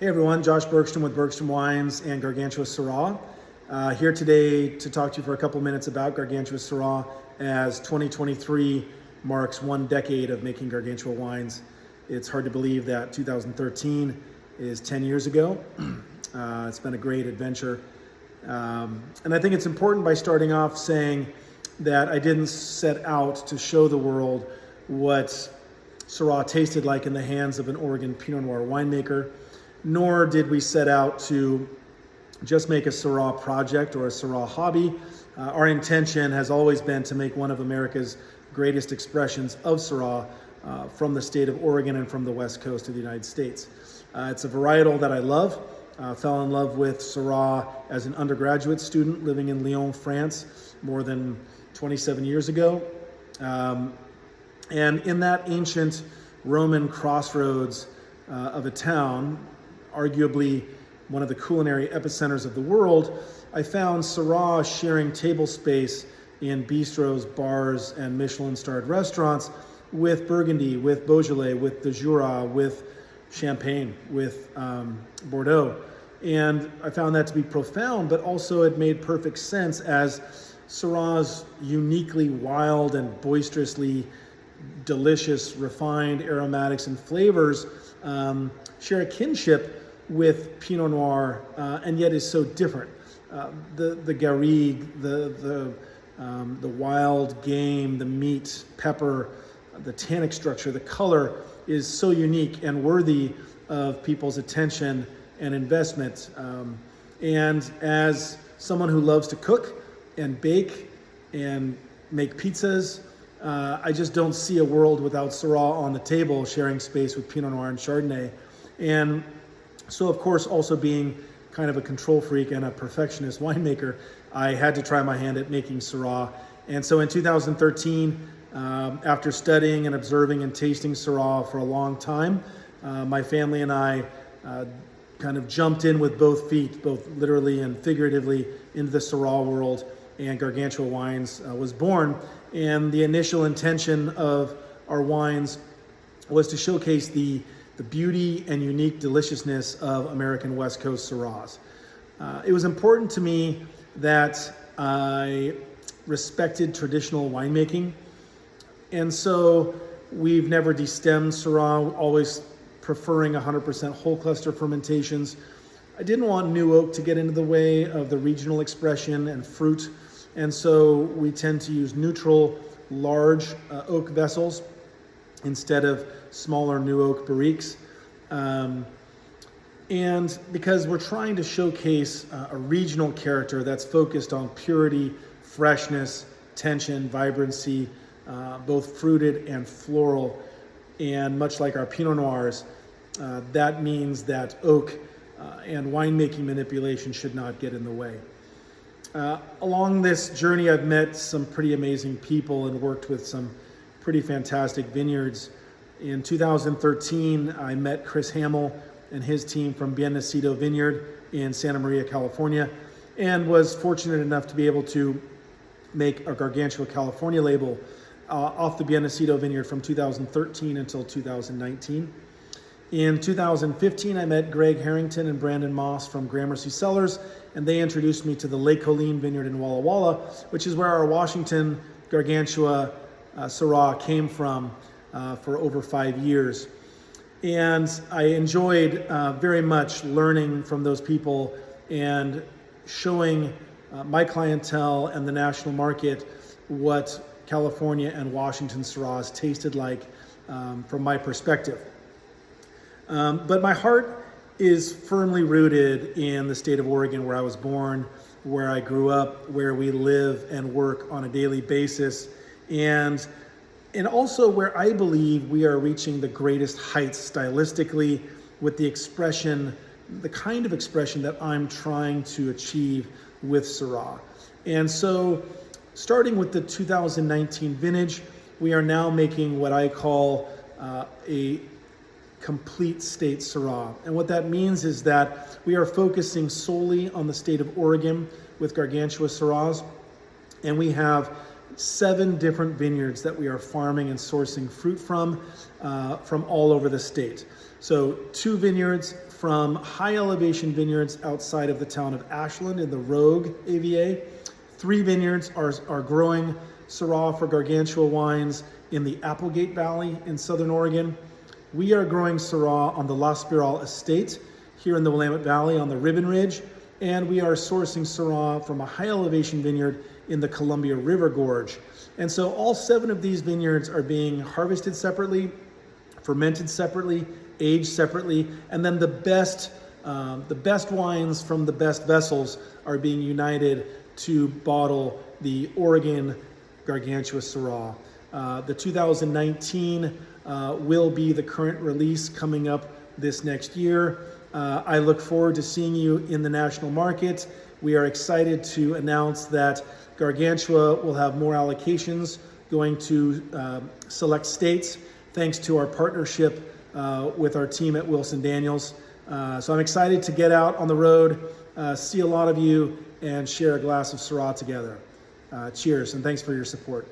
Hey everyone, Josh Bergström with Bergström Wines and Gargantua Syrah. Here today to talk to you for a couple minutes about Gargantua Syrah as 2023 marks 1 decade of making Gargantua wines. It's hard to believe that 2013 is 10 years ago. It's been a great adventure. And I think it's important by starting off saying that I didn't set out to show the world what Syrah tasted like in the hands of an Oregon Pinot Noir winemaker, nor did we set out to just make a Syrah project or a Syrah hobby. Our intention has always been to make one of America's greatest expressions of Syrah from the state of Oregon and from the west coast of the United States. It's a varietal that I love. Fell in love with Syrah as an undergraduate student living in Lyon, France, more than 27 years ago. And in that ancient Roman crossroads of a town, arguably one of the culinary epicenters of the world, I found Syrah sharing table space in bistros, bars, and Michelin-starred restaurants with Burgundy, with Beaujolais, with the Jura, with Champagne, with Bordeaux. And I found that to be profound, but also it made perfect sense as Syrah's uniquely wild and boisterously delicious, refined aromatics and flavors share a kinship with Pinot Noir, and yet is so different. The garrigue, the wild game, the meat, pepper, the tannic structure, the color is so unique and worthy of people's attention and investment. And as someone who loves to cook and bake and make pizzas, I just don't see a world without Syrah on the table sharing space with Pinot Noir and Chardonnay. And so, of course, also being kind of a control freak and a perfectionist winemaker, I had to try my hand at making Syrah. And so in 2013, after studying and observing and tasting Syrah for a long time, my family and I kind of jumped in with both feet, both literally and figuratively, into the Syrah world, and Gargantua Wines was born. And the initial intention of our wines was to showcase the beauty and unique deliciousness of American West Coast Syrahs. It was important to me that I respected traditional winemaking. And so we've never destemmed Syrah, always preferring 100% whole cluster fermentations. I didn't want new oak to get into the way of the regional expression and fruit. And so we tend to use neutral, large oak vessels instead of smaller new oak barriques. And because we're trying to showcase a regional character that's focused on purity, freshness, tension, vibrancy, both fruited and floral. And much like our Pinot Noirs, that means that oak and winemaking manipulation should not get in the way. Along this journey, I've met some pretty amazing people and worked with some pretty fantastic vineyards. In 2013, I met Chris Hamill and his team from Bien Nacido Vineyard in Santa Maria, California, and was fortunate enough to be able to make a Gargantua California label off the Bien Nacido Vineyard from 2013 until 2019. In 2015, I met Greg Harrington and Brandon Moss from Gramercy Cellars, and they introduced me to the Lake Colleen Vineyard in Walla Walla, which is where our Washington Gargantua Syrah came from for over 5 years. And I enjoyed very much learning from those people and showing my clientele and the national market what California and Washington Syrahs tasted like from my perspective. But my heart is firmly rooted in the state of Oregon, where I was born, where I grew up, where we live and work on a daily basis, and also where I believe we are reaching the greatest heights stylistically with the expression, the kind of expression that I'm trying to achieve with Syrah. And so, starting with the 2019 vintage, we are now making what I call a complete state Syrah. And what that means is that we are focusing solely on the state of Oregon with Gargantua Syrahs, and we have 7 different vineyards that we are farming and sourcing fruit from all over the state. So 2 vineyards from high elevation vineyards outside of the town of Ashland in the Rogue AVA. 3 vineyards are growing Syrah for Gargantua wines in the Applegate Valley in Southern Oregon. We are growing Syrah on the La Spiral estate here in the Willamette Valley on the Ribbon Ridge, and we are sourcing Syrah from a high elevation vineyard in the Columbia River Gorge. And so all 7 of these vineyards are being harvested separately, fermented separately, aged separately, and then the best wines from the best vessels are being united to bottle the Oregon Gargantua Syrah. The 2019 will be the current release coming up this next year. I look forward to seeing you in the national market. We are excited to announce that Gargantua will have more allocations going to select states, thanks to our partnership with our team at Wilson Daniels. So I'm excited to get out on the road, see a lot of you, and share a glass of Syrah together. Cheers, and thanks for your support.